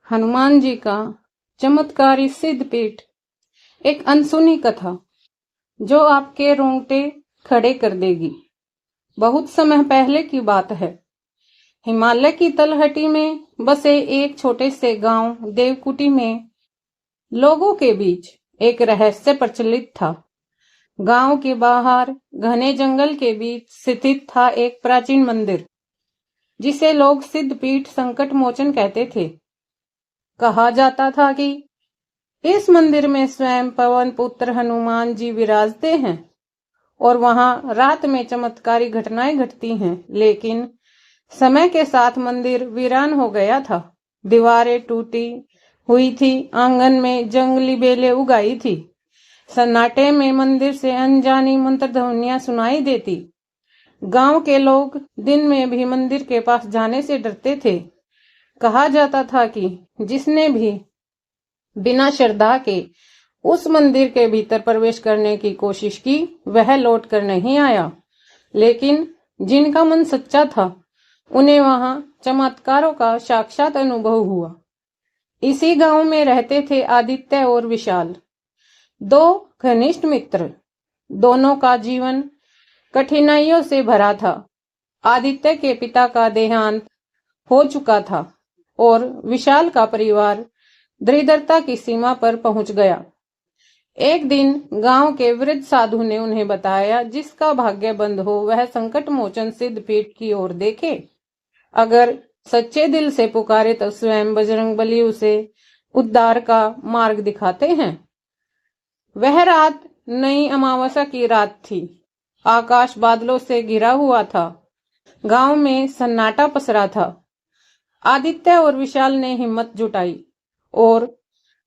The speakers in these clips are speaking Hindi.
हनुमान जी का चमत्कारी सिद्धपीठ। एक अनसुनी कथा जो आपके रोंगटे खड़े कर देगी। बहुत समय पहले की बात है। हिमालय की तलहटी में बसे एक छोटे से गांव देवकुटी में लोगों के बीच एक रहस्य प्रचलित था। गांव के बाहर घने जंगल के बीच स्थित था एक प्राचीन मंदिर, जिसे लोग सिद्धपीठ संकट मोचन कहते थे। कहा जाता था कि इस मंदिर में स्वयं पवन पुत्र हनुमान जी विराजते हैं और वहां रात में चमत्कारी घटनाएं घटती हैं। लेकिन समय के साथ मंदिर वीरान हो गया था। दीवारें टूटी हुई थी, आंगन में जंगली बेलें उगाई थी। सन्नाटे में मंदिर से अनजानी मंत्र ध्वनियां सुनाई देती। गांव के लोग दिन में भी मंदिर के पास जाने से डरते थे। कहा जाता था कि जिसने भी बिना श्रद्धा के उस मंदिर के भीतर प्रवेश करने की कोशिश की, वह लौट कर नहीं आया। लेकिन जिनका मन सच्चा था, उन्हें वहां चमत्कारों का साक्षात अनुभव हुआ। इसी गांव में रहते थे आदित्य और विशाल, दो घनिष्ठ मित्र। दोनों का जीवन कठिनाइयों से भरा था। आदित्य के पिता का देहांत हो चुका था और विशाल का परिवार दरिद्रता की सीमा पर पहुंच गया। एक दिन गांव के वृद्ध साधु ने उन्हें बताया, जिसका भाग्य बंद हो वह संकट मोचन सिद्धपीठ की ओर देखे। अगर सच्चे दिल से पुकारे तो स्वयं बजरंगबली उसे उद्धार का मार्ग दिखाते हैं। वह रात नई अमावस्या की रात थी। आकाश बादलों से घिरा हुआ था। गांव में सन्नाटा पसरा था। आदित्य और विशाल ने हिम्मत जुटाई और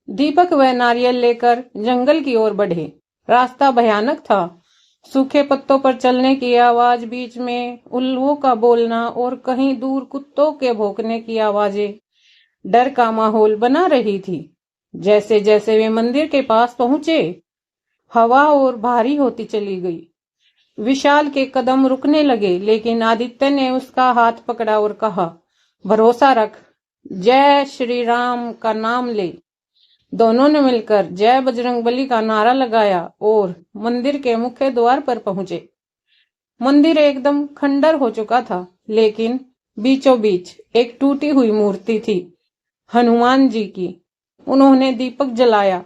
दीपक व नारियल लेकर जंगल की ओर बढ़े। रास्ता भयानक था। सूखे पत्तों पर चलने की आवाज, बीच में उल्लुओं का बोलना और कहीं दूर कुत्तों के भौंकने की आवाजें डर का माहौल बना रही थी। जैसे जैसे वे मंदिर के पास पहुंचे, हवा और भारी होती चली गई। विशाल के कदम रुकने लगे, लेकिन आदित्य ने उसका हाथ पकड़ा और कहा, भरोसा रख, जय श्री राम का नाम ले। दोनों ने मिलकर जय बजरंगबली का नारा लगाया और मंदिर के मुख्य द्वार पर पहुंचे। मंदिर एकदम खंडर हो चुका था, लेकिन बीचों बीच एक टूटी हुई मूर्ति थी, हनुमान जी की। उन्होंने दीपक जलाया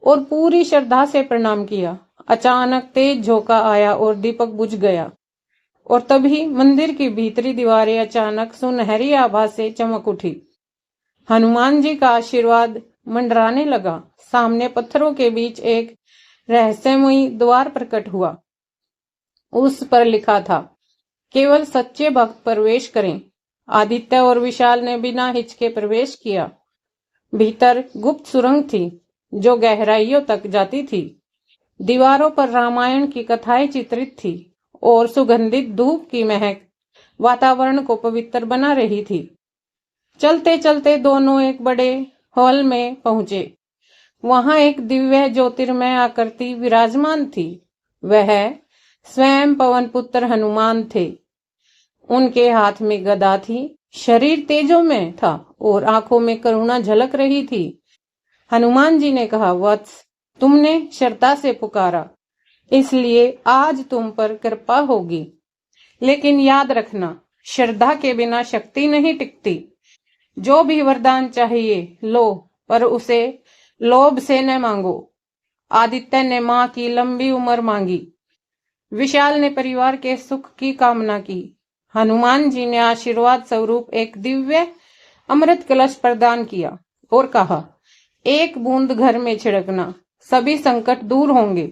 और पूरी श्रद्धा से प्रणाम किया। अचानक तेज झोंका आया और दीपक बुझ गया, और तभी मंदिर की भीतरी दीवारें अचानक सुनहरी आभा से चमक उठी। हनुमान जी का आशीर्वाद मंडराने लगा। सामने पत्थरों के बीच एक रहस्यमयी द्वार प्रकट हुआ। उस पर लिखा था, केवल सच्चे भक्त प्रवेश करें। आदित्य और विशाल ने बिना हिचके प्रवेश किया। भीतर गुप्त सुरंग थी जो गहराइयों तक जाती थी। दीवारों पर रामायण की कथाएं चित्रित थी और सुगंधित धूप की महक वातावरण को पवित्र बना रही थी। चलते चलते दोनों एक बड़े हॉल में पहुंचे। वहां एक दिव्य ज्योतिर्मय आकृति विराजमान थी। वह स्वयं पवन पुत्र हनुमान थे। उनके हाथ में गदा थी, शरीर तेजों में था और आंखों में करुणा झलक रही थी। हनुमान जी ने कहा, वत्स, तुमने श्रद्धा से पुकारा, इसलिए आज तुम पर कृपा होगी। लेकिन याद रखना, श्रद्धा के बिना शक्ति नहीं टिकती। जो भी वरदान चाहिए लो, पर उसे लोभ से न मांगो। आदित्य ने मां की लंबी उम्र मांगी। विशाल ने परिवार के सुख की कामना की। हनुमान जी ने आशीर्वाद स्वरूप एक दिव्य अमृत कलश प्रदान किया और कहा, एक बूंद घर में छिड़कना, सभी संकट दूर होंगे।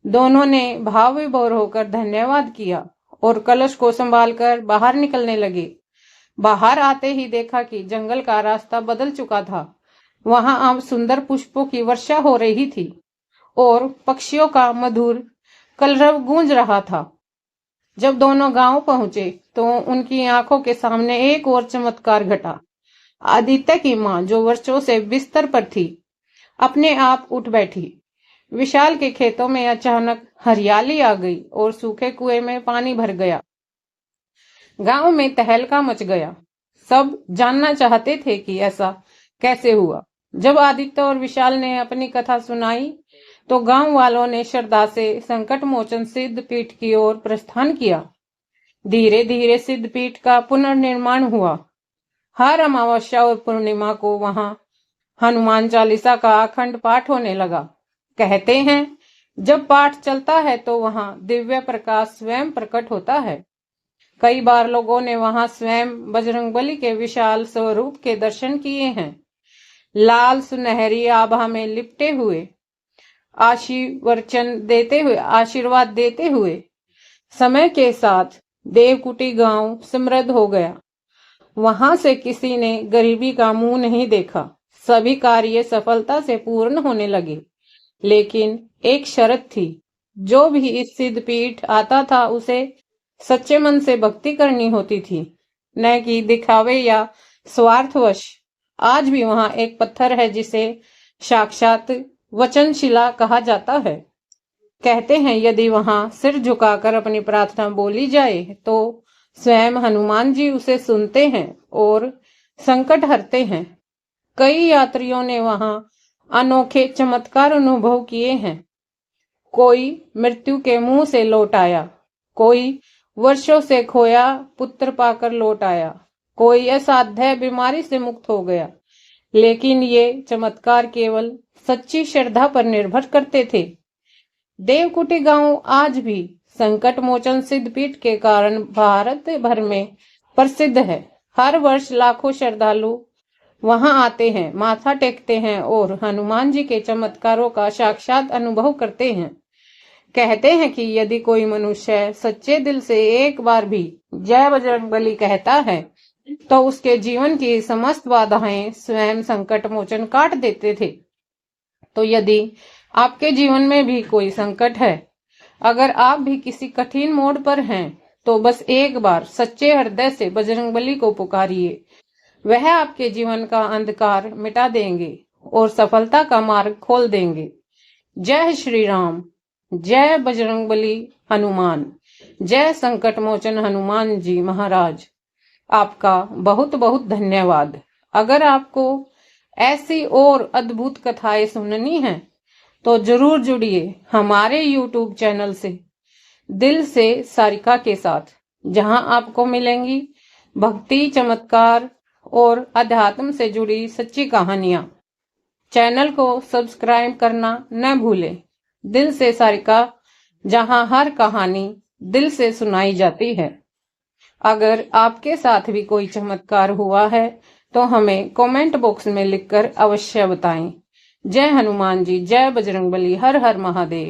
दोनों ने भाव विभोर होकर धन्यवाद किया और कलश को संभालकर बाहर निकलने लगे। बाहर आते ही देखा कि जंगल का रास्ता बदल चुका था। वहां अब सुंदर पुष्पों की वर्षा हो रही थी और पक्षियों का मधुर कलरव गूंज रहा था। जब दोनों गांव पहुंचे तो उनकी आंखों के सामने एक और चमत्कार घटा। आदित्य की मां, जो वर्षों से बिस्तर पर थी, अपने आप उठ बैठी। विशाल के खेतों में अचानक हरियाली आ गई और सूखे कुएं में पानी भर गया। गांव में तहलका मच गया। सब जानना चाहते थे कि ऐसा कैसे हुआ। जब आदित्य और विशाल ने अपनी कथा सुनाई तो गांव वालों ने श्रद्धा से संकट मोचन सिद्ध पीठ की ओर प्रस्थान किया। धीरे धीरे सिद्ध पीठ का पुनर्निर्माण हुआ। हर अमावस्या और पूर्णिमा को वहां हनुमान चालीसा का अखंड पाठ होने लगा। कहते हैं जब पाठ चलता है तो वहां दिव्य प्रकाश स्वयं प्रकट होता है। कई बार लोगों ने वहां स्वयं बजरंगबली के विशाल स्वरूप के दर्शन किए हैं। लाल सुनहरी आभा में लिपटे हुए आशीर्वाद देते हुए समय के साथ देवकुटी गांव समृद्ध हो गया। वहां से किसी ने गरीबी का मुंह नहीं देखा। सभी कार्य सफलता से पूर्ण होने लगे। लेकिन एक शर्त थी, जो भी इस सिद्ध पीठ आता था उसे सच्चे मन से भक्ति करनी होती थी, न कि दिखावे या स्वार्थवश। आज भी वहां एक पत्थर है जिसे साक्षात वचनशिला कहा जाता है। कहते हैं यदि वहां सिर झुकाकर अपनी प्रार्थना बोली जाए तो स्वयं हनुमान जी उसे सुनते हैं और संकट हरते हैं। कई यात्रियों ने वहां अनोखे चमत्कार अनुभव किए हैं। कोई मृत्यु के मुंह से लौट आया, कोई वर्षों से खोया पुत्र पाकर लौट आया, कोई असाध्य बीमारी से मुक्त हो गया। लेकिन ये चमत्कार केवल सच्ची श्रद्धा पर निर्भर करते थे। देवकुटी गांव आज भी संकट मोचन सिद्धपीठ के कारण भारत भर में प्रसिद्ध है। हर वर्ष लाखों श्रद्धालु वहां आते हैं, माथा टेकते हैं और हनुमान जी के चमत्कारों का साक्षात अनुभव करते हैं। कहते हैं कि यदि कोई मनुष्य सच्चे दिल से एक बार भी जय बजरंगबली कहता है तो उसके जीवन की समस्त बाधाएं स्वयं संकट मोचन काट देते थे। तो यदि आपके जीवन में भी कोई संकट है, अगर आप भी किसी कठिन मोड़ पर हैं, तो बस एक बार सच्चे हृदय से बजरंगबली को पुकारिए। वह आपके जीवन का अंधकार मिटा देंगे और सफलता का मार्ग खोल देंगे। जय श्री राम, जय बजरंगबली हनुमान, जय संकट मोचन हनुमान जी महाराज। आपका बहुत बहुत धन्यवाद। अगर आपको ऐसी और अद्भुत कथाएं सुननी हैं तो जरूर जुड़िए हमारे YouTube चैनल से दिल से सारिका के साथ, जहां आपको मिलेंगी भक्ति, चमत्कार और अध्यात्म से जुड़ी सच्ची कहानियां। चैनल को सब्सक्राइब करना न भूलें। दिल से सारिका, जहां हर कहानी दिल से सुनाई जाती है। अगर आपके साथ भी कोई चमत्कार हुआ है तो हमें कमेंट बॉक्स में लिखकर अवश्य बताएं। जय हनुमान जी, जय बजरंगबली, हर हर महादेव।